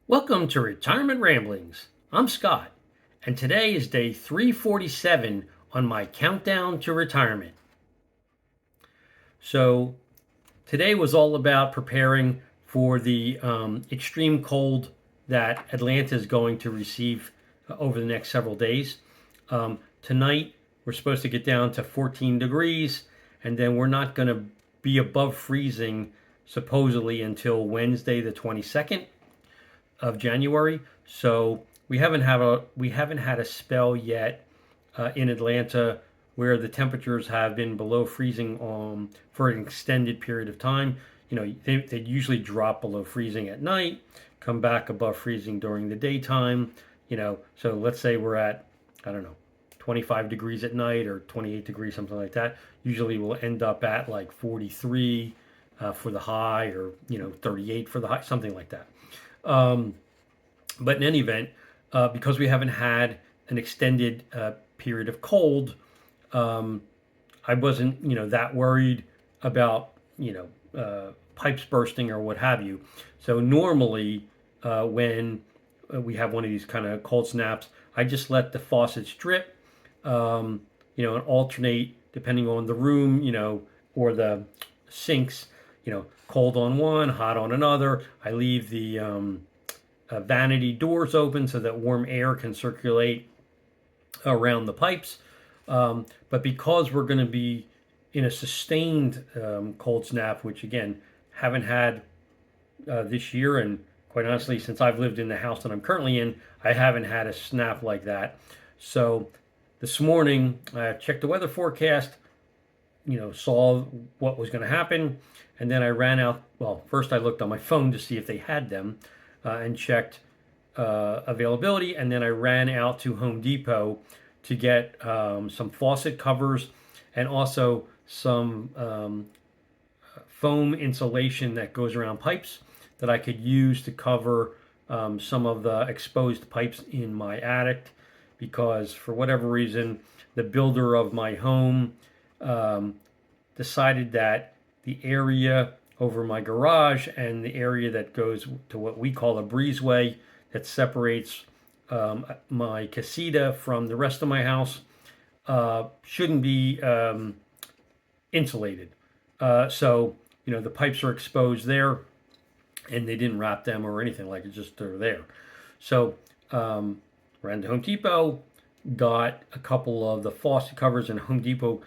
Welcome to Retirement Ramblings. I'm Scott, and today is day 347 on my countdown to retirement. So, today was all about preparing for the extreme cold that Atlanta is going to receive over the next several days. Tonight, we're supposed to get down to 14 degrees, and then we're not going to be above freezing supposedly until Wednesday, the 22nd of January. So we haven't had a spell yet in Atlanta where the temperatures have been below freezing for an extended period of time. You know, they usually drop below freezing at night, come back above freezing during the daytime. You know, so let's say we're at, I don't know, 25 degrees at night or 28 degrees, something like that. Usually we'll end up at like 43 for the high, or 38 for the high, something like that. Um, but in any event, because we haven't had an extended period of cold, um, I wasn't, that worried about, pipes bursting or what have you. So normally, when we have one of these kind of cold snaps, I just let the faucets drip, and alternate depending on the room, or the sinks, cold on one, hot on another. I leave the vanity doors open so that warm air can circulate around the pipes. But because we're going to be in a sustained cold snap, which again, haven't had this year, and quite honestly, since I've lived in the house that I'm currently in, I haven't had a snap like that. So this morning, I checked the weather forecast, saw what was going to happen. And then I ran out. Well, first I looked on my phone to see if they had them and checked availability. And then I ran out to Home Depot to get some faucet covers and also some foam insulation that goes around pipes that I could use to cover some of the exposed pipes in my attic, because for whatever reason, the builder of my home decided that the area over my garage and the area that goes to what we call a breezeway that separates my casita from the rest of my house shouldn't be insulated. So, the pipes are exposed there, and they didn't wrap them or anything like it, just they're there. So, ran to Home Depot, got a couple of the faucet covers, and Home Depot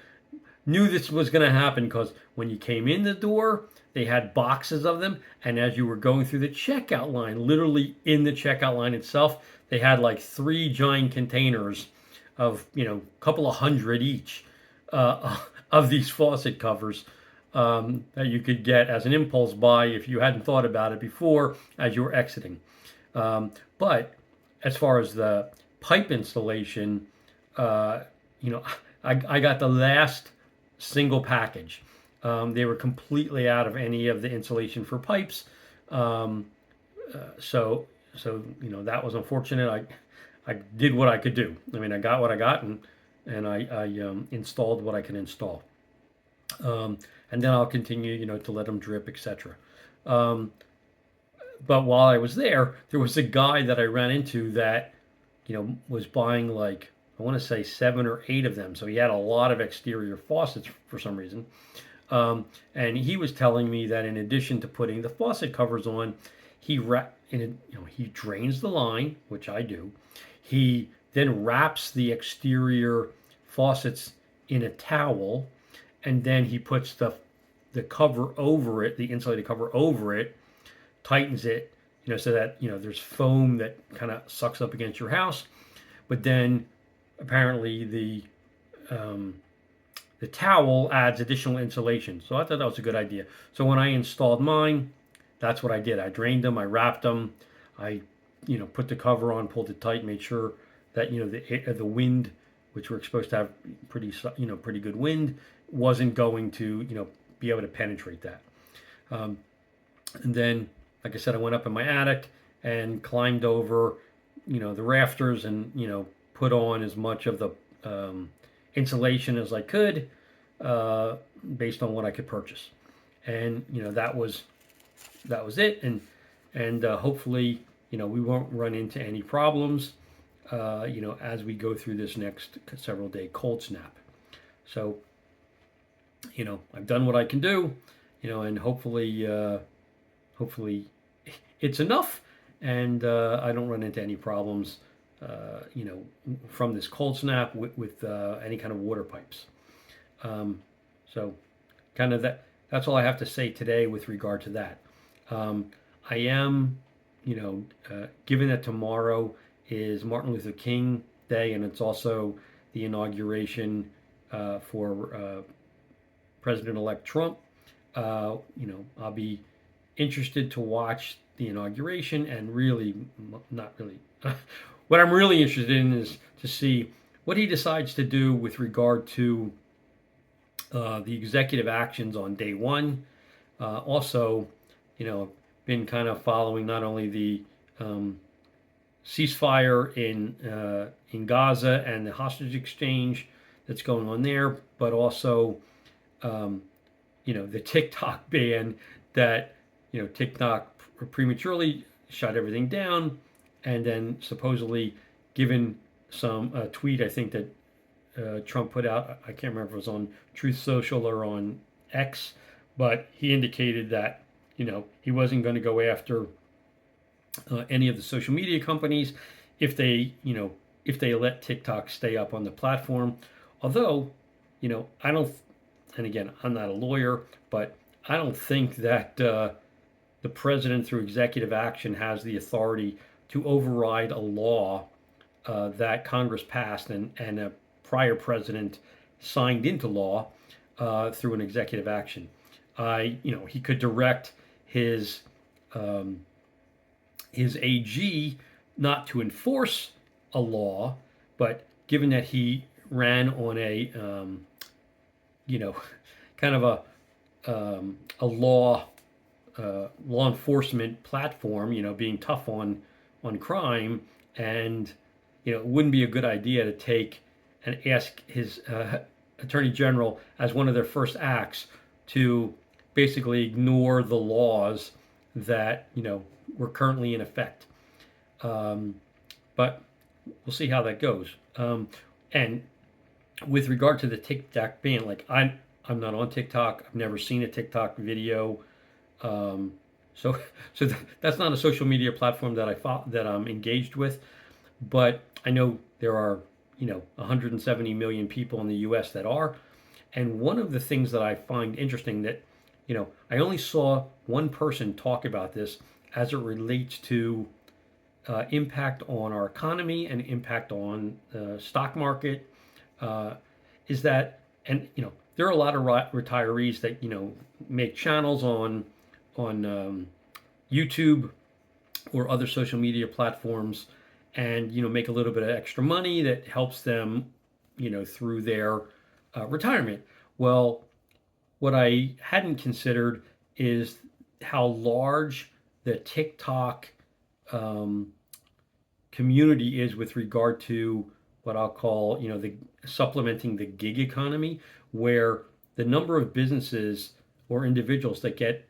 knew this was going to happen because when you came in the door, they had boxes of them. And as you were going through the checkout line, literally in the checkout line itself, they had like 3 giant containers of, a couple of hundred each of these faucet covers that you could get as an impulse buy if you hadn't thought about it before as you were exiting. But as far as the pipe installation, I got the last single package. They were completely out of any of the insulation for pipes. So that was unfortunate. I did what I could do. I mean, I got what I got, and I installed what I can install. And then I'll continue, to let them drip, etc. But while I was there was a guy that I ran into that, was buying like, I want to say 7 or 8 of them. So he had a lot of exterior faucets for some reason. And he was telling me that in addition to putting the faucet covers on, he drains the line, which I do. He then wraps the exterior faucets in a towel, and then he puts the cover over it, the insulated cover over it, tightens it, so that there's foam that kind of sucks up against your house. But then apparently the towel adds additional insulation. So I thought that was a good idea. So when I installed mine, that's what I did. I drained them, I wrapped them, I put the cover on, pulled it tight, made sure that the wind, which we're supposed to have pretty good wind, wasn't going to be able to penetrate that. And then, like I said, I went up in my attic and climbed over the rafters and put on as much of the insulation as I could based on what I could purchase. And that was it. And hopefully we won't run into any problems, as we go through this next several day cold snap. So, I've done what I can do, and hopefully it's enough, and I don't run into any problems, from this cold snap with any kind of water pipes. Um, so, kind of that's all I have to say today with regard to that. Um, I am, given that tomorrow is Martin Luther King Day, and it's also the inauguration for President-elect Trump. I'll be interested to watch the inauguration, and really, not really. What I'm really interested in is to see what he decides to do with regard to the executive actions on day one. Also, been kind of following not only the ceasefire in Gaza and the hostage exchange that's going on there, but also um, the TikTok ban that TikTok prematurely shut everything down, and then supposedly given some tweet I think that Trump put out. I can't remember if it was on Truth Social or on X, but he indicated that he wasn't going to go after any of the social media companies if they let TikTok stay up on the platform. Although, I don't, and again, I'm not a lawyer, but I don't think that the president, through executive action, has the authority to override a law that Congress passed and a prior president signed into law through an executive action. He could direct his um, his AG not to enforce a law, but given that he ran on a you know kind of a law enforcement platform, being tough on crime, and it wouldn't be a good idea to take and ask his attorney general as one of their first acts to basically ignore the laws that were currently in effect. Um, but we'll see how that goes. And with regard to the TikTok ban, like I'm not on TikTok. I've never seen a TikTok video. Um, so that's not a social media platform that I'm engaged with. But I know there are 170 million people in the U.S. that are. And one of the things that I find interesting that I only saw one person talk about this as it relates to impact on our economy and impact on the stock market, uh, is that, and there are a lot of retirees that make channels on YouTube or other social media platforms, and make a little bit of extra money that helps them through their retirement. Well, what I hadn't considered is how large the TikTok um, community is with regard to what I'll call, the supplementing the gig economy, where the number of businesses or individuals that get,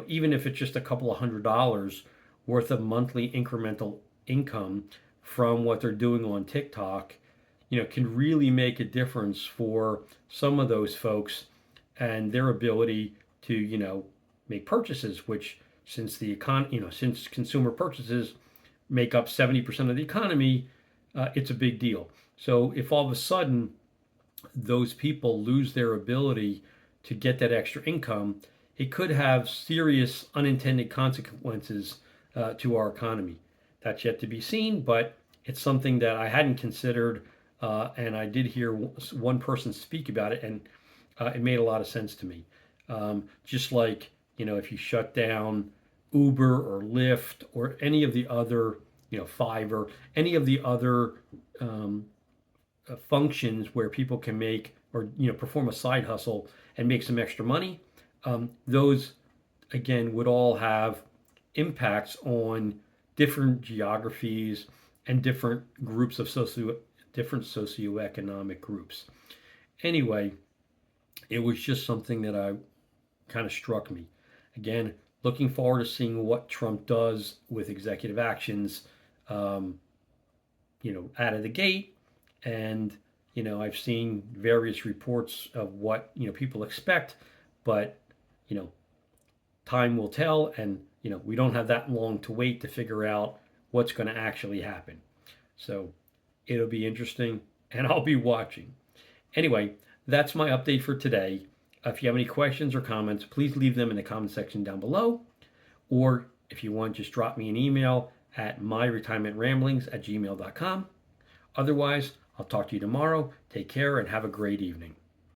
even if it's just a couple of $100 worth of monthly incremental income from what they're doing on TikTok, can really make a difference for some of those folks and their ability to, make purchases, which since since consumer purchases make up 70% of the economy, it's a big deal. So if all of a sudden those people lose their ability to get that extra income, it could have serious unintended consequences to our economy. That's yet to be seen, but it's something that I hadn't considered, and I did hear one person speak about it, and it made a lot of sense to me. Just like, if you shut down Uber or Lyft or any of the other, Fiverr, any of the other um, functions where people can make or perform a side hustle and make some extra money, those again would all have impacts on different geographies and different groups of different socioeconomic groups. Anyway, it was just something that I kind of struck me. Again, looking forward to seeing what Trump does with executive actions, um, out of the gate. And, I've seen various reports of what, people expect, but, you know, time will tell. And, we don't have that long to wait to figure out what's going to actually happen. So it'll be interesting and I'll be watching. Anyway, that's my update for today. If you have any questions or comments, please leave them in the comment section down below. Or if you want, just drop me an email at myretirementramblings@gmail.com. Otherwise, I'll talk to you tomorrow. Take care and have a great evening.